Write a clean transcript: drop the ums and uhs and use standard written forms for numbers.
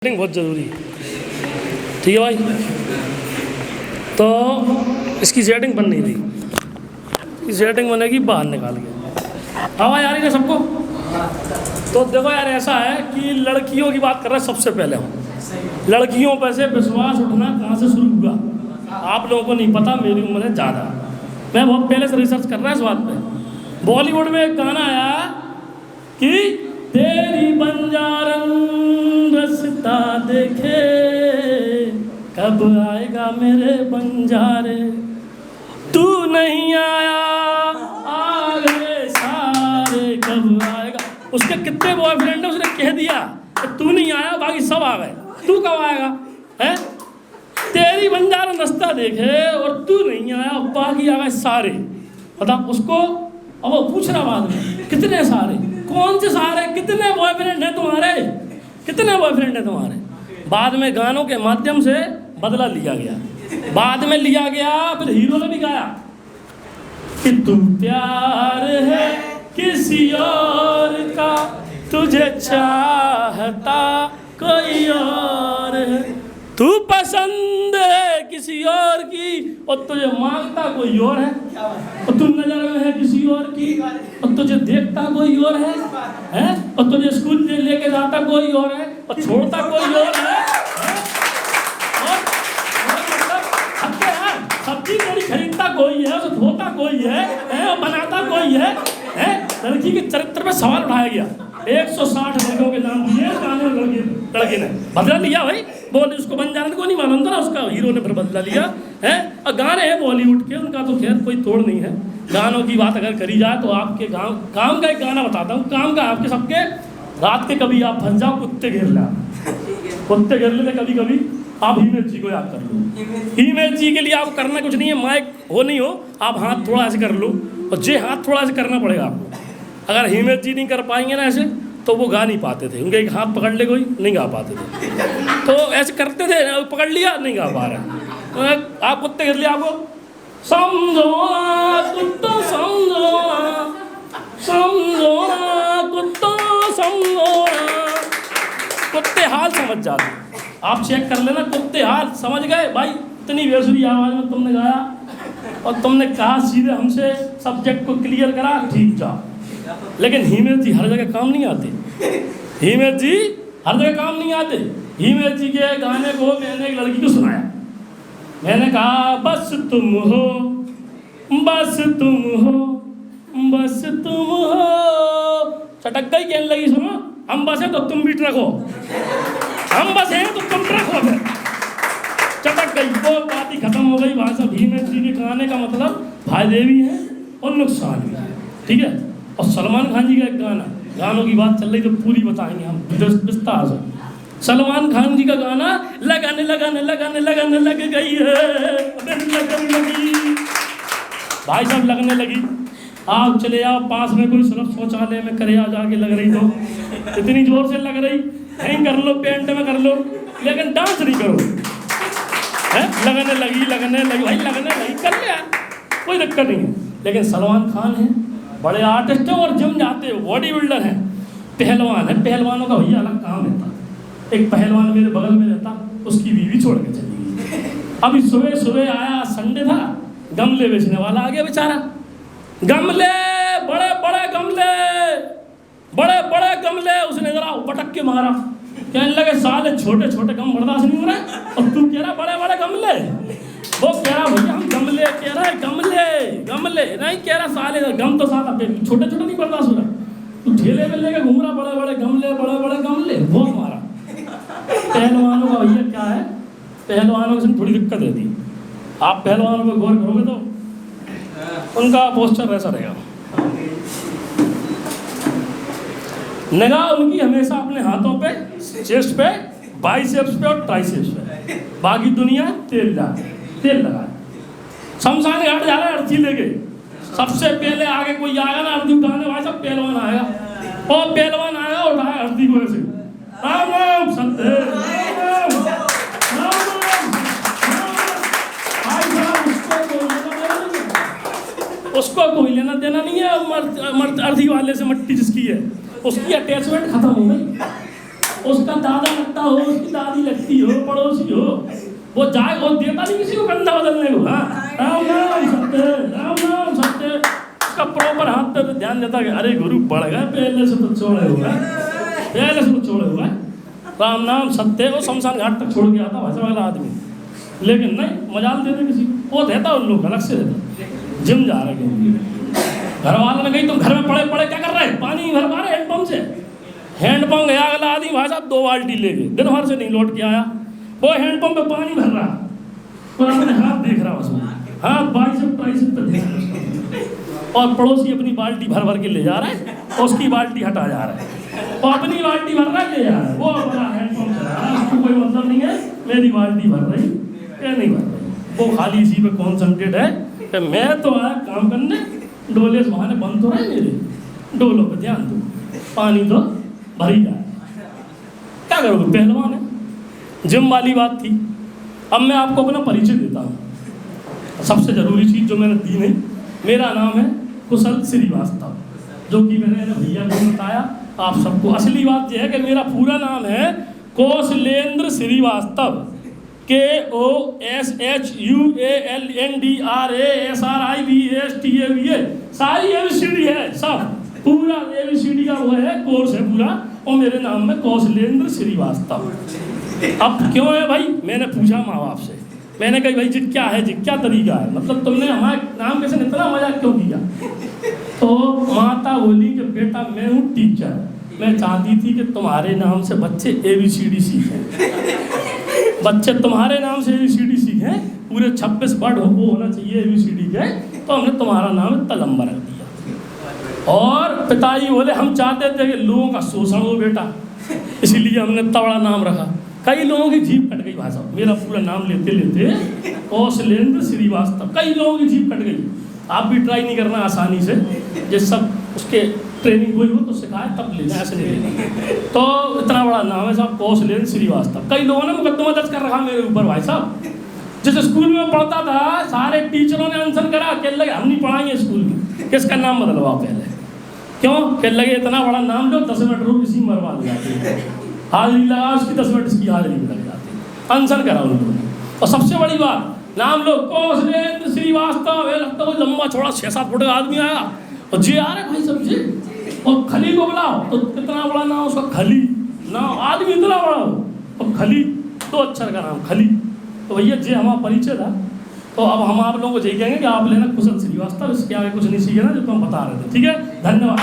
Setting बहुत ज़रूरी है। ठीक है भाई, तो इसकी सेटिंग बन नहीं रही, सेटिंग बनेगी बाहर निकाल के। हवा आ रही है सबको। तो देखो यार, ऐसा है कि लड़कियों की बात कर रहे हैं सबसे पहले हम। लड़कियों पर से विश्वास उठना कहाँ से शुरू हुआ आप लोगों को नहीं पता, मेरी उम्र है ज़्यादा, मैं बहुत पहले से रिसर्च कर रहा है इस बात पे। बॉलीवुड में एक गाना आया कि तेरी बंजारन रास्ता देखे, कब आएगा मेरे बंजारे, तू नहीं आया आ गए सारे, कब आएगा। उसके कितने बॉयफ्रेंड है, उसने कह दिया कि तू नहीं आया बाकी सब आ गए, तू कब आएगा है। तेरी बंजारन रास्ता देखे और तू नहीं आया बाकी आ गए सारे। बता उसको। अब वो पूछ रहा बाद में कितने सारे, कौन से सारे, कितने बॉयफ्रेंड हैं तुम्हारे, कितने बॉयफ्रेंड हैं तुम्हारे। बाद में गानों के माध्यम से बदला लिया गया, बाद में लिया गया, फिर हीरो ने भी गाया कि तू प्यार है किसी और का, तुझे चाहता कोई और है, तू पसंद है किसी और की और तुझे मांगता कोई और है, और तू नजर में है किसी और की और तुझे देखता कोई और है, और तुझे स्कूल से लेके जाता कोई और है और छोड़ता कोई और है, और सब्जी थोड़ी खरीदता कोई है, उसे धोता कोई है, और बनाता कोई है। लड़की के चरित्र पे सवाल उठाया गया। 160 लड़कों के नाम दिए लड़के ने बदला लिया भाई। बोल उसको बंजारन को नहीं मालूम था ना, उसका हीरो ने फिर बदला लिया है। और गाने हैं बॉलीवुड के, उनका तो खैर कोई तोड़ नहीं है। गानों की बात अगर करी जाए तो आपके गाँव काम का एक गाना बताता हूँ, काम का आपके सबके। रात के कभी आप फंस जाओ, कुत्ते घेर ले, कुत्ते घेर लेते कभी कभी, आप हीमेश जी को याद कर लो। हीमेश जी के लिए आपको करना कुछ नहीं है, माइक हो नहीं हो, आप हाथ थोड़ा ऐसे कर लो, और जे हाथ थोड़ा ऐसे करना पड़ेगा आपको। अगर हीमेश जी नहीं कर पाएंगे ना ऐसे, तो वो गा नहीं पाते थे, उनके एक हाथ पकड़ ले कोई नहीं गा पाते थे, तो ऐसे करते थे, पकड़ लिया नहीं गा पा रहे। तो आप कुत्ते घेर लिया, आपको समझो कुत्ता, समझो समझो कुत्ता, समझो, कुत्ते हाल समझ जाते। आप चेक कर लेना, कुत्ते हाल समझ गए भाई। इतनी बेसुरी आवाज़ में तुमने गाया और तुमने कहा सीधे हमसे सब्जेक्ट को क्लियर करा, ठीक जा। लेकिन हीमेश जी हर जगह काम नहीं आते, हीमेश जी हर जगह काम नहीं आते। हीमेश जी के गाने को मैंने एक लड़की को सुनाया, मैंने कहा बस तुम हो, बस तुम हो, बस तुम हो। चटक गई, कहने लगी सुनो हम बस हैं तो तुम भी ट्रक हो, हम बस हैं तो तुम ट्रक हो। फिर चटक गई, वो बात ही खत्म हो गई। वहाँ सब हीमेश जी के गाने का मतलब फायदे भी हैं और नुकसान भी है, ठीक है। और सलमान खान जी का एक गाना, गानों की बात चल रही तो पूरी बताएंगे हम विस्तार से। सलमान खान जी का गाना लगाने लगाने लगाने लगाने लग गई है, लगने लगी भाई साहब, लगने लगी। आप चले आओ पास में कोई सिर्फ शौचालय में करे, आ जाके लग रही तो इतनी जोर से लग रही, कहीं कर लो, पेंट में कर लो, लेकिन डांस नहीं करो, है लगने लगी भाई, लगने लगी कर ले यार, कोई दिक्कत नहीं है। लेकिन सलमान खान है, बड़े आर्टिस्ट हैं और जिम जाते हो, बॉडी बिल्डर हैं, पहलवान है। पहलवानों का भैया अलग काम रहता। एक पहलवान मेरे बगल में रहता, उसकी बीवी छोड़ के चली गई। अभी सुबह सुबह आया, संडे था, गमले बेचने वाला आ गया बेचारा। गमले, बड़े बड़े गमले, बड़े बड़े गमले, उसने जरा पटक के मारा, कहने लगे साले छोटे छोटे गम बर्दाश्त नहीं हो रहे और तू कह रहा बड़े बड़े गमले। वो कह रहा भैया हम गमले, कह रहा है गमले, गमले नहीं कह रहा साले, गम तो साला छोटे छोटे नहीं बर्दाश्त हो रहा, तू ठेले में लेके घूम रहा बड़े बड़े गमले, बड़े बड़े गमले। वो मारा। पहलवानों का भैया क्या है, पहलवानों से थोड़ी दिक्कत रहती है। आप पहलवानों पर गौर करोगे तो उनका पोस्चर ऐसा रहेगा, निगाह उनकी हमेशा अपने हाथों पे, चेस्ट पे, बाइसेप्स पे और ट्राइसेप्स पे, बाकी दुनिया तेल लगा। शमशान घाट जा रहा है अर्थी लेके, सबसे पहले आगे कोई आएगा ना अर्थी उठाने, भाई सब पहलवान आएगा, और पहलवान आएगा उठाया अर्थी को ऐसे, राम राम सत्य, उसको कोई लेना देना नहीं है। अर्थी वाले से मट्टी जिसकी है उसकी अटैचमेंट खत्म हो गई, उसका दादा लगता हो, उसकी दादी लगती हो, पड़ोसी हो, वो जाए वो देता नहीं किसी को कंधा बदलने को। हाँ, राम नाम सत्य, राम नाम सत्य। उसका प्रॉपर हाथ पे ध्यान देता कि अरे गुरु बढ़ गए, पहले से तो छोड़े हुआ, पहले से तो छोड़े हुआ। राम नाम सत्य वो शमशान घाट तक छोड़ के आता वैसा वाला आदमी, लेकिन नहीं मजाल देते किसी को, वो देता उन लोग अलग से देता। जिम जा रहे हैं, घर वालों ने कही तुम घर में पड़े पड़े क्या कर रहे हैं, पानी भर पा रहे हैंडपम्प से। हैंडपम्प गया अगला आदमी भाई साहब 2 बाल्टी ले गए, दिन भर से नहीं लौट के आया, वो हैंडपम्प पे पानी भर रहा और अपने हाथ देख रहा उसमें, हाथ बाइसेप ट्राइसेप पे देख रहा, और पड़ोसी अपनी बाल्टी भर भर के ले जा रहा है, और उसकी बाल्टी हटा जा रहा है, और अपनी बाल्टी भर रहा है ले जा रहा है, वो अपना हैंडपम्प चला रहा है, उसको कोई मतलब नहीं है मेरी बाल्टी भर रही या नहीं भर रही, वो खाली इसी पे कॉन्सेंट्रेट है कि मैं तो आया काम करने, डोले से बहाने बंद तो रहे मेरे, डोलों पे ध्यान दो, पानी तो भर ही जाए, क्या करोगे पहलवान है। जिम वाली बात थी। अब मैं आपको अपना परिचय देता हूँ, सबसे ज़रूरी चीज़ जो मैंने दी नहीं, मेरा नाम है कुशल श्रीवास्तव, जो कि मैंने भैया को बताया आप सबको। असली बात यह है कि मेरा पूरा नाम है कौशलेंद्र श्रीवास्तव, KOSHUALNDRASRIVASTAVA, सारी ABCD है, सब पूरा ABCD का वो है कोर्स है पूरा, और मेरे नाम में कौशलेंद्र श्रीवास्तव। अब क्यों है भाई, मैंने पूछा माँ बाप से, मैंने कहा भाई जी क्या है जी, क्या तरीका है, मतलब तुमने हमारे नाम कैसे इतना मजाक क्यों किया। तो माता बोली कि बेटा मैं हूँ टीचर, मैं चाहती थी कि तुम्हारे नाम से बच्चे ABCD सीखें, बच्चे तुम्हारे नाम से ABCD सीखें, पूरे 26 वर्ड वो होना चाहिए ABCD के, तो हमने तुम्हारा नाम इतना लंबा रख दिया। और पिताजी बोले हम चाहते थे कि लोगों का शोषण हो बेटा, इसीलिए हमने इतना बड़ा नाम रखा। कई लोगों की जीभ कट गई भाई साहब, मेरा पूरा नाम लेते लेते कौशलेंद्र श्रीवास्तव, कई लोगों की जीभ कट गई। आप भी ट्राई नहीं करना आसानी से, जिस सब उसके ट्रेनिंग हुई हो तो सिखाए तब लेना, ऐसे नहीं लेना। तो इतना बड़ा नाम है साहब कौशलेंद्र श्रीवास्तव। कई लोगों ने मुकदमा दर्ज कर रखा मेरे ऊपर भाई साहब। जिस स्कूल में पढ़ता था सारे टीचरों ने अनशन करा, कह लगे हम नहीं पढ़ाएंगे स्कूल में, किसका नाम बदलवाओ पहले, क्यों कह लगे इतना बड़ा नाम लो 10 मिनट रोज इसी में बर्बाद हो जाती है, हाजिरी लगा उसकी 10 मिनट इसकी हाजिरी में लग जाती है, अनशन करा उन लोगों ने। और सबसे बड़ी बात नाम लो कौशलेंद्र श्रीवास्तव, लगता है लंबा छोड़ा 6-7 फुट का आदमी आया और जी आ रहे भाई सब जी, और खली को बुलाओ तो कितना बड़ा नाम उसका, खली नाम, आदमी इतना बड़ा हो और खली 2 अक्षर का नाम खली। तो भैया जी हमारा परिचय था। तो अब हम आप लोगों को यही कहेंगे कि आप लेना कुशल श्रीवास्तव, इसके आगे कुछ नहीं सीखे ना जो तो हम बता रहे थे। ठीक है, धन्यवाद।